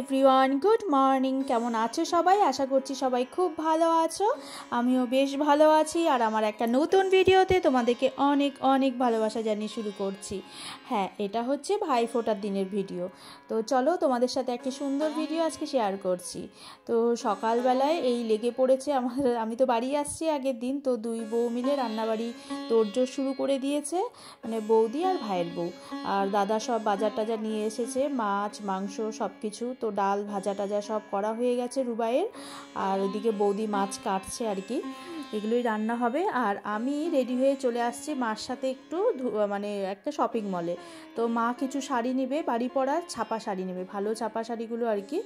Everyone, good morning. কেমন আছো সবাই? আশা করছি সবাই খুব ভালো আছো। আমিও বেশ ভালো আছি। আর আমার একটা নতুন ভিডিওতে তোমাদেরকে অনেক অনেক ভালোবাসা জানিয়ে শুরু করছি। হ্যাঁ, এটা হচ্ছে ভাইফোঁটার দিনের ভিডিও। তো চলো তোমাদের সাথে একটা সুন্দর ভিডিও আজকে শেয়ার করছি। তো সকালবেলায় এই লেগে পড়েছে আমি তো বাড়ি আসছি আগের দিন, তো দুই বউ মিলে রান্নাবাড়ি তোড়জোড় শুরু করে দিয়েছে, মানে বৌদি আর ভাইয়ের বউ। আর দাদা সব বাজার টাজার নিয়ে এসেছে, মাছ মাংস সব কিছু। তো ডাল ভাজা টাজা সব করা হয়ে গেছে রুবাইয়ের। আর ওদিকে বৌদি মাছ কাটছে আর কি, এগুলোই রান্না হবে। আর আমি রেডি হয়ে চলে আসছি মার সাথে একটু মানে একটা শপিং মলে। তো মা কিছু শাড়ি নেবে, বাড়ি পরার ছাপা শাড়ি নেবে, ভালো ছাপা শাড়িগুলো আর কি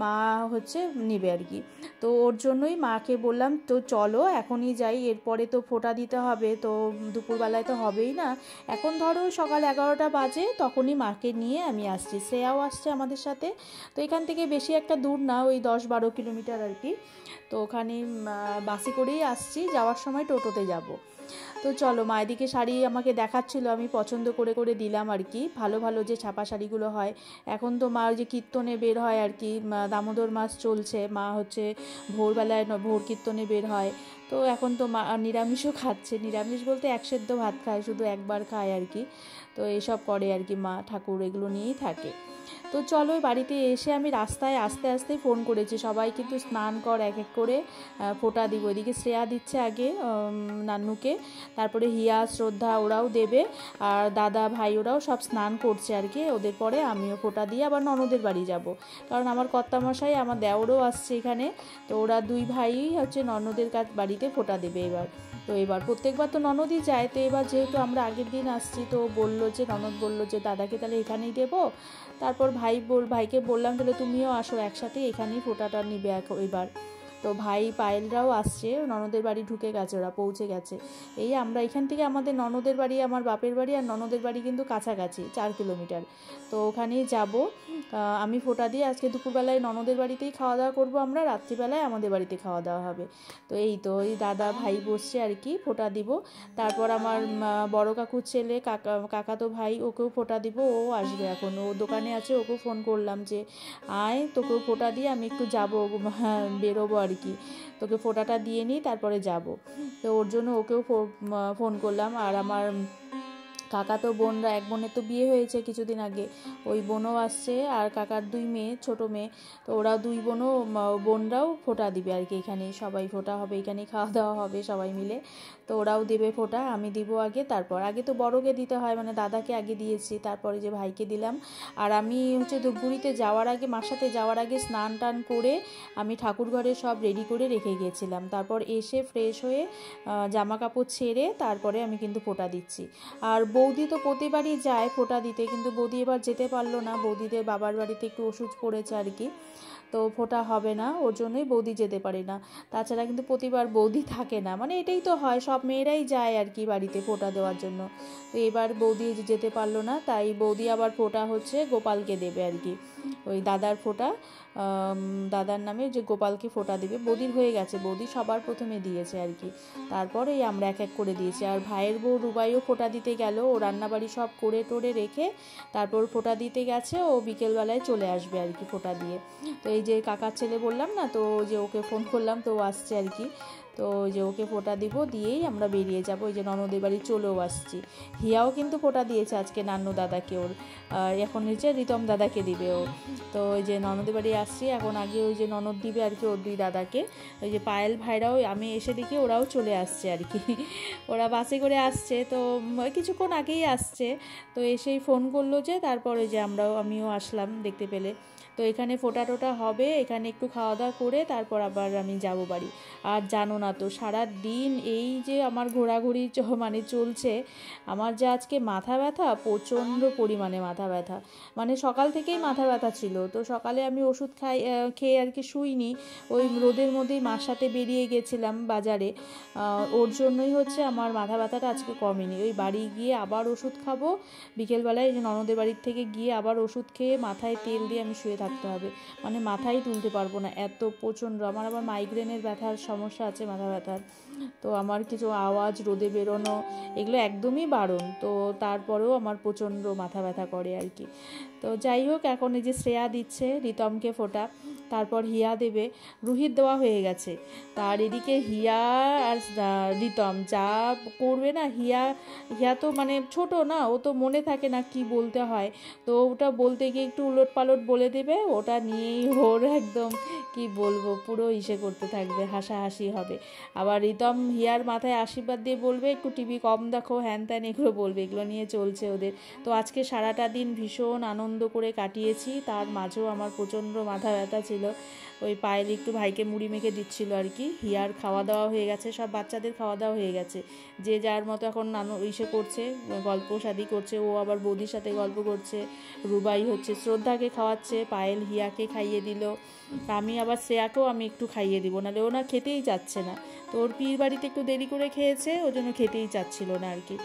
মা হচ্ছে নেবে আর কি। তো ওর জন্যই মাকে বললাম তো চলো এখনই যাই, এরপরে তো ফোঁটা দিতে হবে, তো দুপুরবেলায় তো হবেই না। এখন ধরো সকাল 11টা বাজে, তখনই মাকে নিয়ে আমি আসছি। শ্রেয়াও আসছে আমাদের সাথে। তো এখান থেকে বেশি একটা দূর না, ওই 10-12 কিলোমিটার আর কি। তো ওখানে বাসে করেই আসছি, যাওয়ার সময় টোটোতে যাব। তো চলো, মা এদিকে শাড়ি আমাকে দেখাচ্ছিল, আমি পছন্দ করে করে দিলাম আর কি। ভালো ভালো যে ছাপা শাড়িগুলো হয়, এখন তো মা ওই যে কীর্তনে বের হয় আর কি, দামোদর মাস চলছে, মা হচ্ছে ভোরবেলায় ভোর কীর্তনে বের হয়। তো এখন তো মা নিরামিষও খাচ্ছে, নিরামিষ বলতে এক সেদ্ধ ভাত খায়, শুধু একবার খায় আর কি। তো এইসব করে আর কি, মা ঠাকুর এগুলো নিয়েই থাকে। তো চলো, বাড়িতে এসে আমি রাস্তায় আস্তে আস্তে ফোন করেছি, সবাই কিন্তু স্নান কর এক এক করে, ফোঁটা দিব। এদিকে শ্রেয়া দিচ্ছে আগে নান্নুকে, তারপরে হিয়া শ্রদ্ধা ওরাও দেবে, আর দাদা ভাই ওরাও সব স্নান করছে আর কি। ওদের পরে আমিও ফোঁটা দিয়ে আবার ননদের বাড়ি যাব, কারণ আমার কর্তামশাই আমার দেওরও আসছে এখানে। তো ওরা দুই ভাই হচ্ছে ননদের বাড়িতে ফোঁটা দেবে এবার। তো এবার প্রত্যেকবার তো ননদই যায়, তো এবার যেহেতু আমরা আগের দিন আসছি, তো ননদ বললো যে দাদাকে তাহলে এখানেই দেবো। তারপর ভাইকে বললাম তাহলে তুমিও আসো একসাথে, এখানেই ফোঁটাটা নিবে এবার। তো ভাই পায়েলরাও আসছে, ননদের বাড়ি ঢুকে গেছে, ওরা পৌঁছে গেছে। এই আমরা এখান থেকে আমাদের ননদের বাড়ি, আমার বাপের বাড়ি আর ননদের বাড়ি কিন্তু কাছাকাছি 4 কিলোমিটার। তো ওখানেই যাব আমি ফোঁটা দিয়ে। আজকে দুপুরবেলায় ননদের বাড়িতেই খাওয়া দাওয়া করবো আমরা, রাত্রিবেলায় আমাদের বাড়িতে খাওয়া দাওয়া হবে। তো এই তো ওই দাদা ভাই বসছে আর কি, ফোঁটা দিব। তারপর আমার বড় কাকুর ছেলে কাকাতো ভাই, ওকেও ফোঁটা দিব, ও আসবে এখন, ও দোকানে আছে। ওকেও ফোন করলাম যে আয়, তোকেও ফোঁটা দিয়ে আমি একটু যাবো, বেরোবো আর কি, তোকে ফোঁটাটা দিয়ে নিই তারপরে যাব। তো ওর জন্য ওকেও ফোন করলাম। আর আমার কাকা তো বোনরা, এক বোনের তো বিয়ে হয়েছে কিছুদিন আগে, ওই বোনও আসছে, আর কাকার 2 মেয়ে, ছোটো মেয়ে। তো ওরা 2 বোনরাও ফোঁটা দিবে আর কি, এখানে সবাই ফোঁটা হবে, এখানেই খাওয়া দাওয়া হবে সবাই মিলে। তো ওরাও দেবে ফোঁটা, আমি দিব আগে, তারপর আগে তো বড়কে দিতে হয়, মানে দাদাকে আগে দিয়েছি, তারপরে যে ভাইকে দিলাম। আর আমি হচ্ছে ধূপগুড়িতে যাওয়ার আগে, মার সাথে যাওয়ার আগে স্নান টান করে আমি ঠাকুর ঘরে সব রেডি করে রেখে গিয়েছিলাম। তারপর এসে ফ্রেশ হয়ে জামা কাপড় ছেড়ে তারপরে আমি কিন্তু ফোঁটা দিচ্ছি। আর বৌদি তো প্রতিবারই যায় ফোঁটা দিতে, কিন্তু বৌদি এবার যেতে পারলো না, বৌদিদের বাবার বাড়িতে একটু ওষুধ পড়েছে আর কি। তো ফোঁটা হবে না, ওর জন্যই বৌদি যেতে পারে না। তাছাড়া কিন্তু প্রতিবার বৌদি থাকে না, মানে এটাই তো হয়, সব মেয়েরাই যায় আর কি বাড়িতে ফোঁটা দেওয়ার জন্য। তো এবার বৌদি যেতে পারলো না, তাই বৌদি আবার ফোঁটা হচ্ছে গোপালকে দেবে আর কি, ওই দাদার ফোঁটা, দাদার নামে যে গোপালকে ফোঁটা দেবে। বৌদির হয়ে গেছে, বৌদি সবার প্রথমে দিয়েছে আর কি, তারপরে আমরা এক এক করে দিয়েছি। আর ভাইয়ের বউ রুবাইও ফোঁটা দিতে গেল, ও রান্নাবাড়ি সব করে টোরে রেখে তারপর ফোঁটা দিতে গেছে, ও বিকেলবেলায় চলে আসবে আর কি ফোঁটা দিয়ে। তো এই যে কাকার ছেলে বললাম না, তো যে ওকে ফোন করলাম, তো ও আসছে আর কি। তো ওই যে ওকে ফোঁটা দিব, দিয়েই আমরা বেরিয়ে যাব। ওই যে ননদের বাড়ি চলেও আসছি। হিয়াও কিন্তু ফোঁটা দিয়েছে আজকে নান্নু দাদাকে, ওর এখন হচ্ছে রিতম দাদাকে দিবে ও। তো ওই যে ননদের বাড়ি আসছি এখন, আগে ওই যে ননদ দিবে আর কি ওর 2 দাদাকে। ওই যে পায়েল ভাইরাও, আমি এসে দেখি ওরাও চলে আসছে আর কি, ওরা বাসে করে আসছে, তো কিছুক্ষণ আগেই আসছে। তো এসেই ফোন করলো যে, তারপরে যে আমিও আসলাম দেখতে পেলে। তো এখানে ফোঁটা টোটা হবে, এখানে একটু খাওয়া দাওয়া করে তারপর আবার আমি যাব বাড়ি। আর জানো না তো, সারা দিন এই যে আমার ঘোরাঘুরি মানে চলছে, আমার যে আজকে মাথা ব্যথা, প্রচণ্ড পরিমাণে মাথা ব্যথা, মানে সকাল থেকেই মাথা ব্যথা ছিল। তো সকালে আমি ওষুধ খেয়ে আর কি শুইনি, ওই রোদের মধ্যেই মার সাথে বেরিয়ে গেছিলাম বাজারে, ওর জন্যই হচ্ছে আমার মাথা ব্যথাটা আজকে কমেনি। ওই বাড়ি গিয়ে আবার ওষুধ খাবো বিকেলবেলায়, যে ননদের বাড়ির থেকে গিয়ে আবার ওষুধ খেয়ে মাথায় তেল দিয়ে আমি শুয়ে থাকবো। থাকতে হবে, মানে মাথাই তুলতে পারবো না, এত প্রচণ্ড। আমার আবার মাইগ্রেনের ব্যথার সমস্যা আছে, মাথা ব্যথার। তো আমার কিছু আওয়াজ, রোদে বেরোনো এগুলো একদমই বারণ, তো তারপরেও আমার প্রচণ্ড মাথা ব্যথা করে আর কি। তো যাই হোক, এখন এই যে শ্রেয়া দিচ্ছে রিতমকে ফোঁটা, তারপর হিয়া দেবে। রুহির দেওয়া হয়ে গেছে, তার এদিকে হিয়া আর রিতম যা করবে না, হিয়া তো মানে ছোট না, ও তো মনে থাকে না কি বলতে হয়, তো ওটা বলতে গিয়ে একটু উলট পালট বলে দেবে, ওটা নিয়েই ওর একদম কি বলবো পুরো করতে থাকবে, হাসাহাসি হবে। আবার রিতম হিয়ার মাথায় আশীর্বাদ দিয়ে বলবে একটু টিভি কম দেখো, হ্যান ত্যান এগুলো বলবে, এগুলো নিয়ে চলছে ওদের। তো আজকে সারাটা দিন ভীষণ আনন্দ করে কাটিয়েছি, তার মাঝেও আমার প্রচণ্ড মাথা ব্যথা ছিল। ওই পায়েল একটু ভাইকে মুড়ি মেখে দিচ্ছিল আর কি। হিয়ার খাওয়া দাওয়া হয়ে গেছে, সব বাচ্চাদের খাওয়া দাওয়া হয়ে গেছে, যে যার মতো এখন করছে, গল্প শাদি করছে। ও আবার বৌদির সাথে গল্প করছে, রুবাই হচ্ছে শ্রদ্ধাকে খাওয়াচ্ছে, পায়েল হিয়াকে খাইয়ে দিল, আমি আবার শ্রেয়াকেও আমি একটু খাইয়ে দিব, নাহলে ও না খেতেই চাচ্ছে না। তো ওর পীর বাড়িতে একটু দেরি করে খেয়েছে, ওই জন্য খেতেই চাচ্ছিল না আর কি।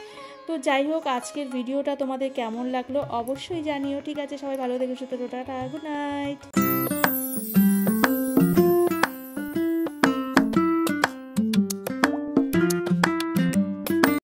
তো যাই হোক, আজকের ভিডিওটা তোমাদের কেমন লাগলো অবশ্যই জানিও। ঠিক আছে, সবাই ভালো থেকো, সুস্থ, টাটা, গুড নাইট।